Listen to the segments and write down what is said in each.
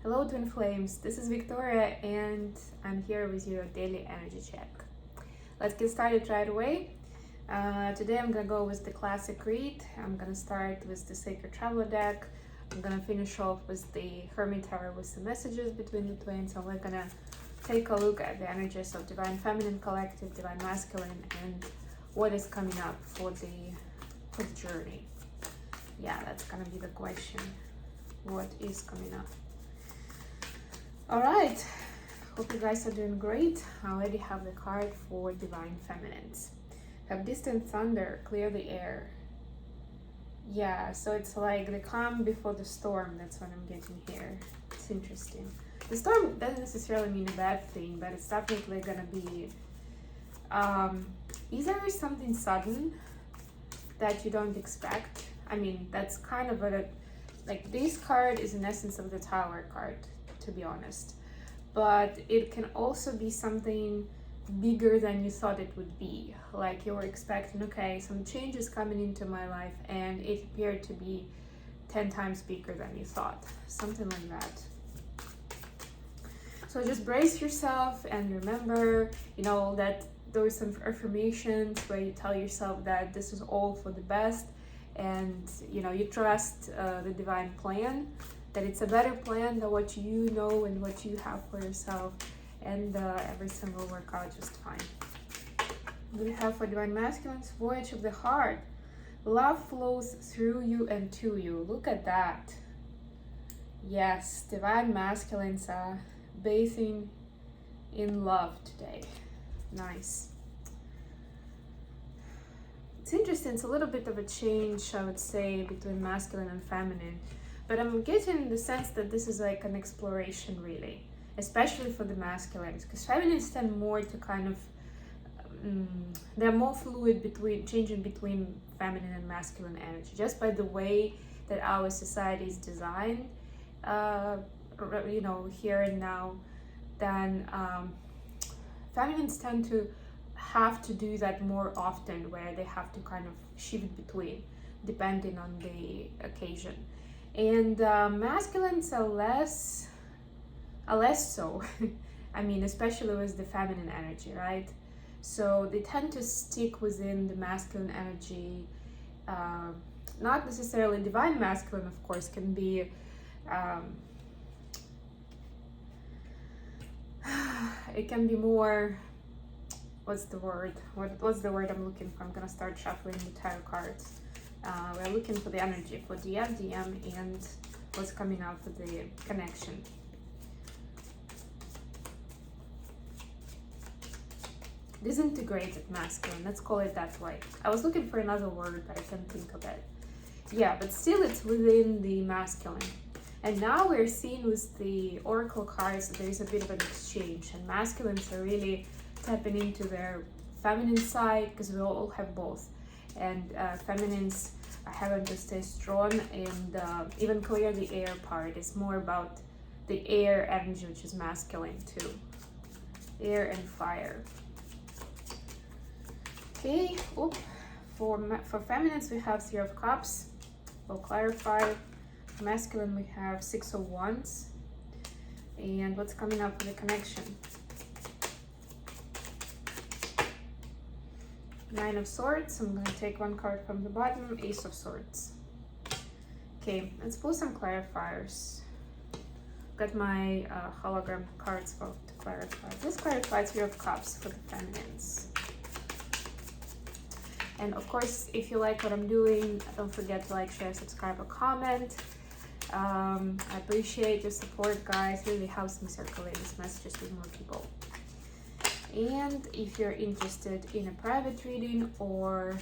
Hello Twin Flames, this is Victoria and I'm here with your daily energy check. Let's get started right away. Today I'm gonna go with the classic read. I'm gonna start with the Sacred Traveler deck. I'm gonna finish off with the Hermit Tarot with some messages between the twins, and we're gonna take a look at the energies of Divine Feminine Collective, Divine Masculine, and what is coming up for the journey. Yeah, that's gonna be the question. What is coming up? Alright, hope you guys are doing great. I already have the card for Divine Feminines. Have distant thunder, clear the air. Yeah, so it's like the calm before the storm. That's what I'm getting here. It's interesting. The storm doesn't necessarily mean a bad thing, but it's definitely gonna be either something sudden that you don't expect. I mean, that's kind of like this card is in essence of the Tower card, to be honest, but it can also be something bigger than you thought it would be. Like you were expecting, okay, some changes coming into my life, and it appeared to be 10 times bigger than you thought, something like that. So just brace yourself and remember, that there are some affirmations where you tell yourself that this is all for the best, and you trust the divine plan, that it's a better plan than what you know and what you have for yourself, and everything will work out just fine. We have for Divine Masculines, Voyage of the Heart. Love flows through you and to you. Look at that. Yes, Divine Masculines are bathing in love today. Nice. It's interesting. It's a little bit of a change, I would say, between masculine and feminine. But I'm getting the sense that this is like an exploration, really, especially for the masculines, because feminines tend more to kind of, they're more fluid changing between feminine and masculine energy, just by the way that our society is designed, here and now. Then feminines tend to have to do that more often, where they have to kind of shift between, depending on the occasion. And masculines are less so. I mean, especially with the feminine energy, right? So they tend to stick within the masculine energy. Not necessarily divine masculine, of course, can be it can be more, what's the word I'm looking for? I'm gonna start shuffling the tarot cards. We're looking for the energy for DM, and what's coming out for the connection. Disintegrated masculine, let's call it that way. I was looking for another word, but I can't think of it. Yeah, but still it's within the masculine. And now we're seeing with the oracle cards that there is a bit of an exchange, and masculines are really tapping into their feminine side, because we all have both. And feminines are having to stay strong, and even clear the air part is more about the air energy, which is masculine too. Air and fire. Okay, for feminines we have Three of Cups. We'll clarify. For masculine we have Six of Wands. And what's coming up for the connection? Nine of Swords. I'm going to take one card from the bottom. Ace of Swords. Okay, let's pull some clarifiers. Got my hologram cards to clarify. Let's clarify Three of Cups for the feminines. And of course, if you like what I'm doing, don't forget to like, share, subscribe, or comment. I appreciate your support, guys. It really helps me circulate these messages with more people. And if you're interested in a private reading or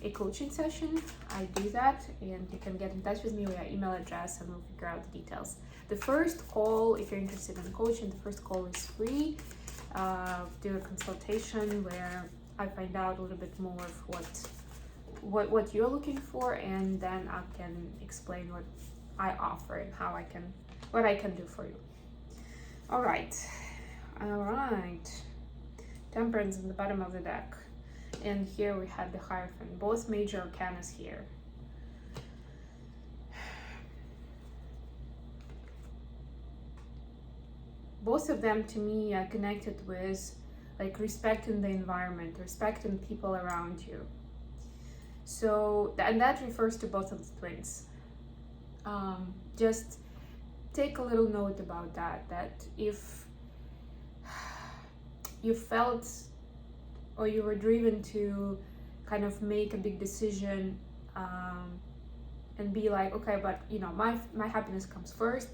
a coaching session, I do that, and you can get in touch with me via email address, and we'll figure out the details. The first call, if you're interested in coaching, the first call is free. Do a consultation where I find out a little bit more of what you're looking for, and then I can explain what I offer and what I can do for you. All right. Temperance in the bottom of the deck, and here we had the Hierophant, both major arcanas here. both of them to me are connected with like respecting the environment, respecting people around you. So, and that refers to both of the twins. Just take a little note about that, that if you felt or you were driven to kind of make a big decision, and be like, okay, but you know, my happiness comes first,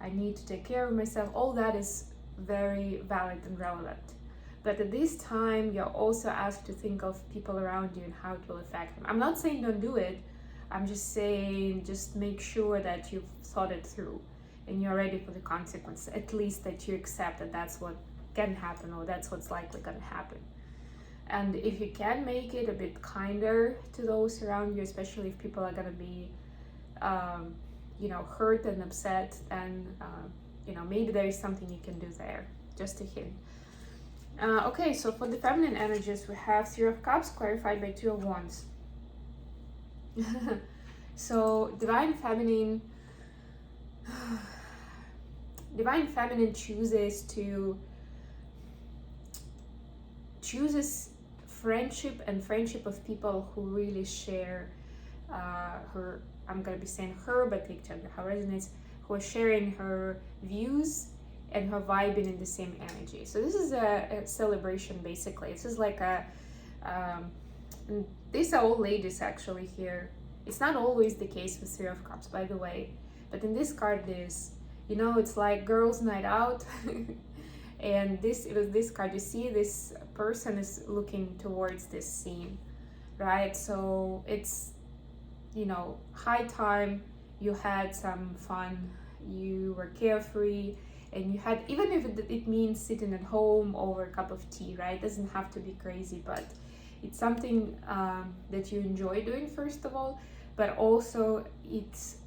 I need to take care of myself, all that is very valid and relevant. But at this time, you're also asked to think of people around you and how it will affect them. I'm not saying don't do it, I'm just saying just make sure that you've thought it through and you're ready for the consequences, at least that you accept that that's what can happen, or that's what's likely going to happen. And if you can make it a bit kinder to those around you, especially if people are going to be hurt and upset, and maybe there is something you can do there. Just a hint. Okay, so for the feminine energies, we have Three of Cups clarified by Two of Wands. So divine feminine chooses friendship, and friendship of people who really share her, I'm gonna be saying her, but take gender how resonates, who are sharing her views and her vibing in the same energy. So this is a celebration, basically. This is like these are all ladies actually here. It's not always the case with Three of Cups, by the way, but in this card it is. It's like girls' night out. And with this card, you see this person is looking towards this scene, right? So it's, high time, you had some fun, you were carefree, and you had, even if it means sitting at home over a cup of tea, right? It doesn't have to be crazy, but it's something that you enjoy doing, first of all, but also it's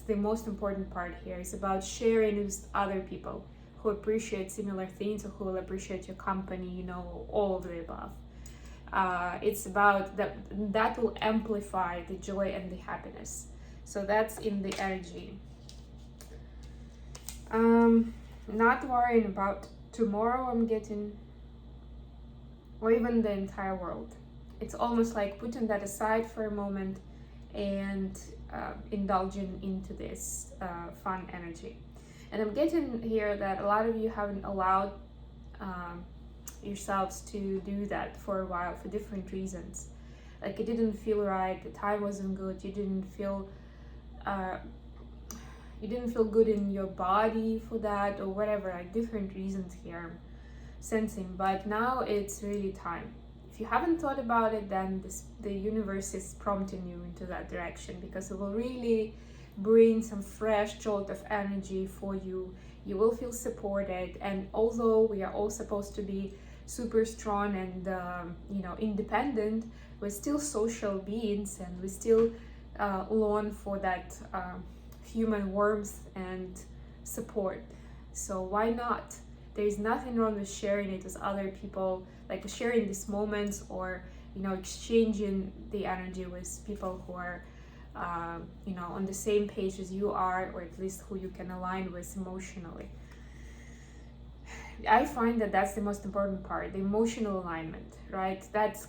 the most important part here. It's about sharing with other people who appreciate similar things, or who will appreciate your company, all of the above. It's about that will amplify the joy and the happiness. So that's in the energy. Not worrying about tomorrow, I'm getting, or even the entire world. It's almost like putting that aside for a moment and indulging into this fun energy. And I'm getting here that a lot of you haven't allowed yourselves to do that for a while for different reasons. Like it didn't feel right, the time wasn't good, you didn't feel good in your body for that, or whatever, like different reasons here I'm sensing. But now it's really time. If you haven't thought about it, then the universe is prompting you into that direction, because it will really bring some fresh jolt of energy for you. You will feel supported, and although we are all supposed to be super strong and independent, we're still social beings, and we still long for that human warmth and support. So why not? There's nothing wrong with sharing it with other people, like sharing these moments, or exchanging the energy with people who are on the same page as you are, or at least who you can align with emotionally. I find that that's the most important part, the emotional alignment, right? That's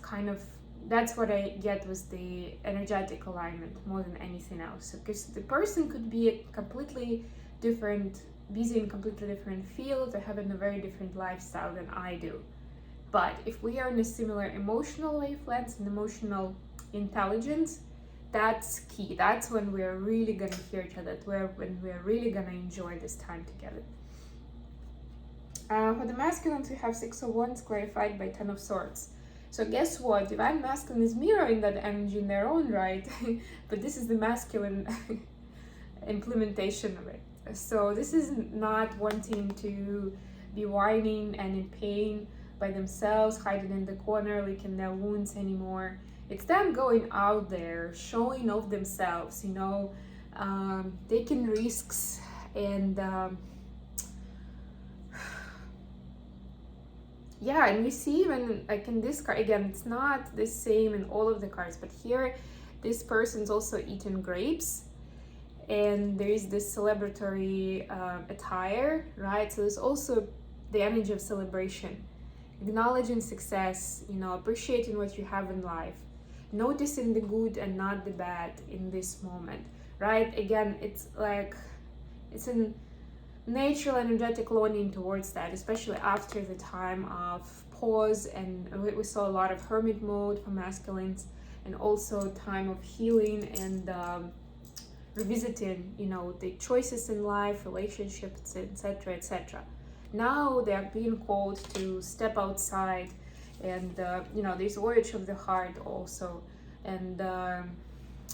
what I get with the energetic alignment more than anything else. Because the person could be completely different, busy in completely different fields, or having a very different lifestyle than I do. But if we are in a similar emotional wavelengths and emotional intelligence, that's key. That's when we're really gonna hear each other, when we're really gonna enjoy this time together. For the masculine, we have Six of Wands clarified by Ten of Swords. So guess what? Divine Masculine is mirroring that energy in their own right, but this is the masculine implementation of it. So this is not wanting to be whining and in pain by themselves, hiding in the corner, licking their wounds anymore. It's them going out there, showing off themselves, taking risks, and and we see even like in this card, again, it's not the same in all of the cards, but here this person's also eating grapes, and there is this celebratory attire, right? So there's also the energy of celebration, acknowledging success, you know, appreciating what you have in life, noticing the good and not the bad in this moment, right? Again, it's like, it's a natural energetic longing towards that, especially after the time of pause, and we saw a lot of hermit mode for masculines, and also time of healing and revisiting, you know, the choices in life, relationships, etc., etc. Now they are being called to step outside, and you know, there's voyage of the heart also, and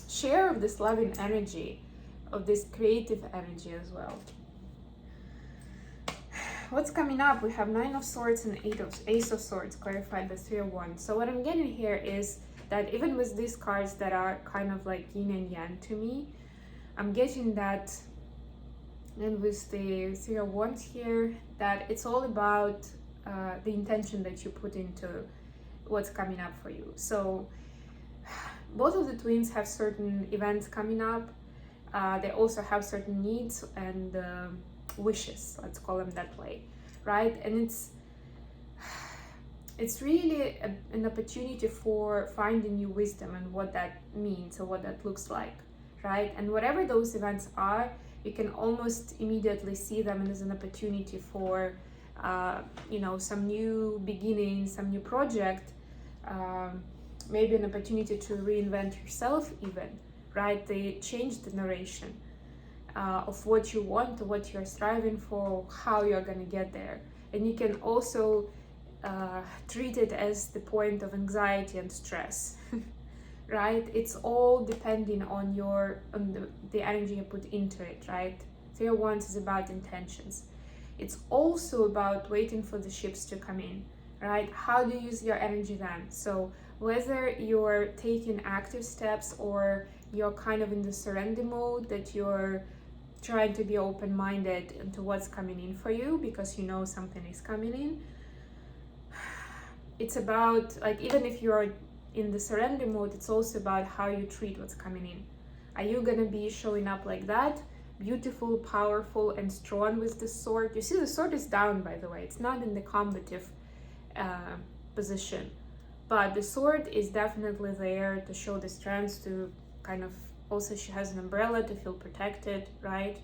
share of this loving energy, of this creative energy as well. What's coming up? We have Nine of Swords and Ace of Swords, clarified by Three of Wands. So what I'm getting here is that even with these cards that are kind of like yin and yang to me, I'm getting that, and with the Three of Wands here, that it's all about the intention that you put into what's coming up for you. So both of the twins have certain events coming up. They also have certain needs and wishes, let's call them that way, right? And it's really an opportunity for finding new wisdom and what that means or what that looks like, right? And whatever those events are, you can almost immediately see them as an opportunity for you know, some new beginning, some new project, maybe an opportunity to reinvent yourself even, right? They change the narration of what you want, what you're striving for, how you're going to get there. And you can also treat it as the point of anxiety and stress, right? It's all depending on the energy you put into it, right? Three of Wands is about intentions. It's also about waiting for the ships to come in, right? How do you use your energy then? So whether you're taking active steps or you're kind of in the surrender mode, that you're trying to be open-minded into what's coming in for you because you know something is coming in. It's about, like, even if you're in the surrender mode, it's also about how you treat what's coming in. Are you gonna be showing up like that, beautiful, powerful, and strong with the sword? You see the sword is down, by the way. It's not in the combative position, but the sword is definitely there to show the strength, to kind of, also she has an umbrella to feel protected, right?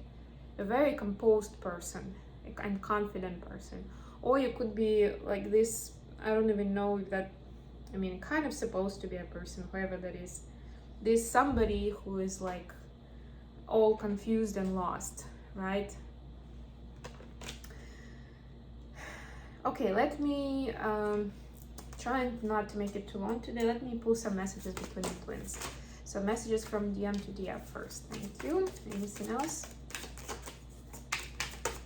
A very composed person and confident person. Or you could be like this, I don't even know if that, I mean, kind of supposed to be a person, whoever that is. There's somebody who is like all confused and lost, right? Okay, let me trying not to make it too long today. Let me pull some messages between the twins. So messages from DM to DF first. Thank you. Anything else?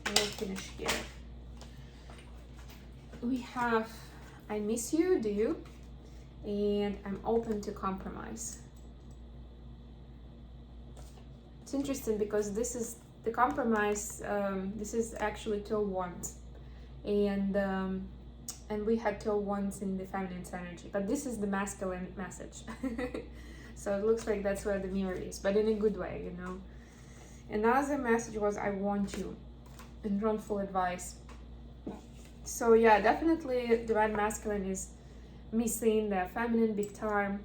We'll finish here. We have, I miss you, do you? And I'm open to compromise. It's interesting because this is the compromise. This is actually Two of Wands, and we had Two of Wands in the feminine's energy, but this is the masculine message. So it looks like that's where the mirror is, but in a good way, you know. Another message was, I want you, and wrongful advice. So yeah, definitely divine masculine is missing their feminine big time.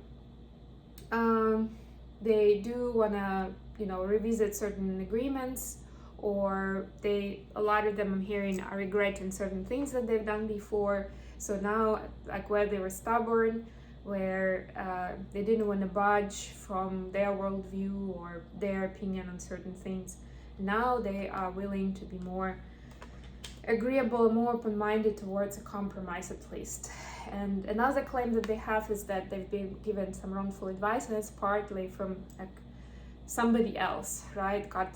They do wanna, you know, revisit certain agreements, or a lot of them I'm hearing are regretting certain things that they've done before. So now, like where they were stubborn, where they didn't want to budge from their worldview or their opinion on certain things, now they are willing to be more agreeable, more open-minded towards a compromise at least. And another claim that they have is that they've been given some wrongful advice, and it's partly from like somebody else, right? Got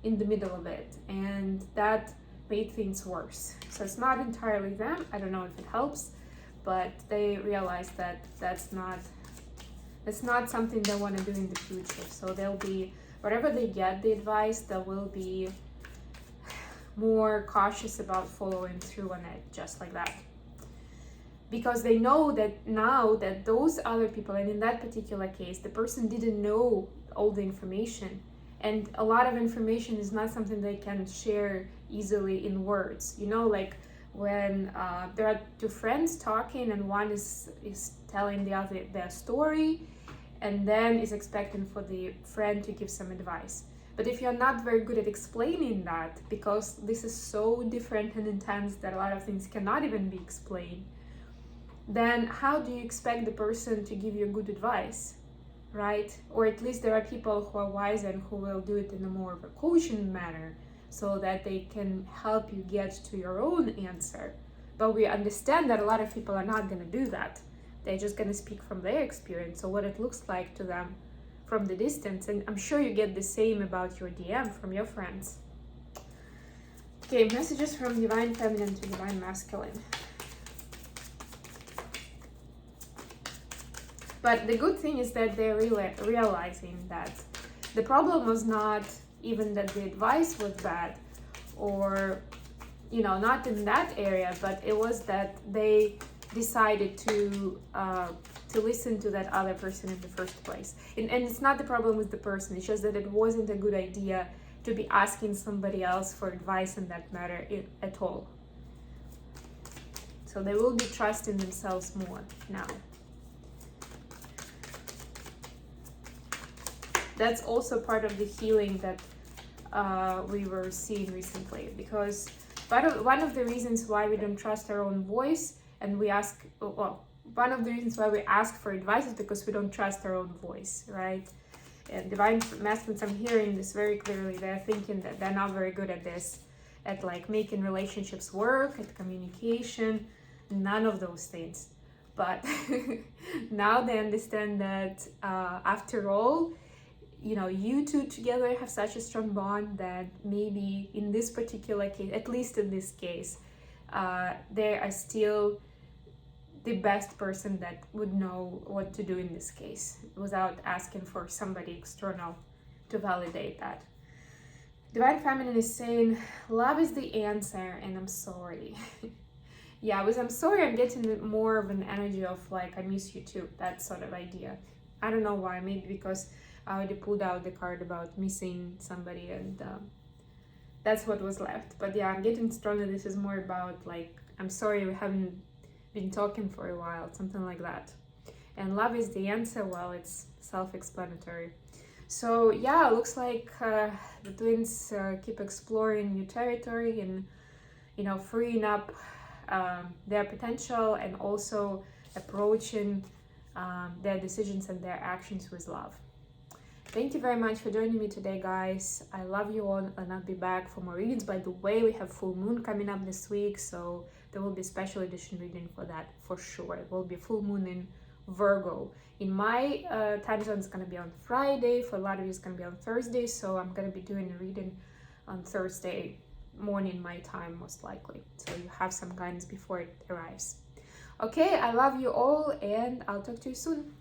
in the middle of it, and that made things worse. So it's not entirely them. I don't know if it helps, but they realize that that's not something they want to do in the future. So they'll be, wherever they get the advice, they will be more cautious about following through on it, just like that. Because they know that now that those other people, and in that particular case, the person didn't know all the information, And a lot of information is not something they can share easily in words. You know, like when there are two friends talking and one is telling the other their story and then is expecting for the friend to give some advice. But if you're not very good at explaining that, because this is so different and intense that a lot of things cannot even be explained, then how do you expect the person to give you good advice, right? Or at least there are people who are wise and who will do it in a more of a coaching manner so that they can help you get to your own answer. But we understand that a lot of people are not going to do that. They're just going to speak from their experience, so what it looks like to them from the distance. And I'm sure you get the same about your DM from your friends. Okay, messages from Divine Feminine to Divine Masculine. But the good thing is that they're realizing that the problem was not even that the advice was bad, or, you know, not in that area, but it was that they decided to listen to that other person in the first place. And it's not the problem with the person, it's just that it wasn't a good idea to be asking somebody else for advice in that matter at all. So they will be trusting themselves more now. That's also part of the healing that we were seeing recently, because one of the reasons why we don't trust our own voice and we ask, well, one of the reasons why we ask for advice is because we don't trust our own voice, right? And Divine Masculines, I'm hearing this very clearly. They're thinking that they're not very good at this, at like making relationships work, at communication, none of those things. But now they understand that after all, you know, you two together have such a strong bond that maybe in this particular case, at least in this case, they are still the best person that would know what to do in this case without asking for somebody external to validate that. Divine Feminine is saying, love is the answer and I'm sorry. Yeah, with I'm sorry, I'm getting more of an energy of like, I miss you too, that sort of idea. I don't know why, maybe because I already pulled out the card about missing somebody and that's what was left. But yeah, I'm getting stronger. This is more about like, I'm sorry we haven't been talking for a while, something like that. And love is the answer. Well, it's self-explanatory. So yeah, it looks like the twins keep exploring new territory and, you know, freeing up their potential and also approaching their decisions and their actions with love. Thank you very much for joining me today, guys. I love you all, and I'll be back for more readings. By the way, we have full moon coming up this week, so there will be a special edition reading for that for sure. It will be full moon in Virgo. In my time zone, it's going to be on Friday. For a lot of you, it's going to be on Thursday, so I'm going to be doing a reading on Thursday morning, my time, most likely. So you have some guidance before it arrives. Okay, I love you all, and I'll talk to you soon.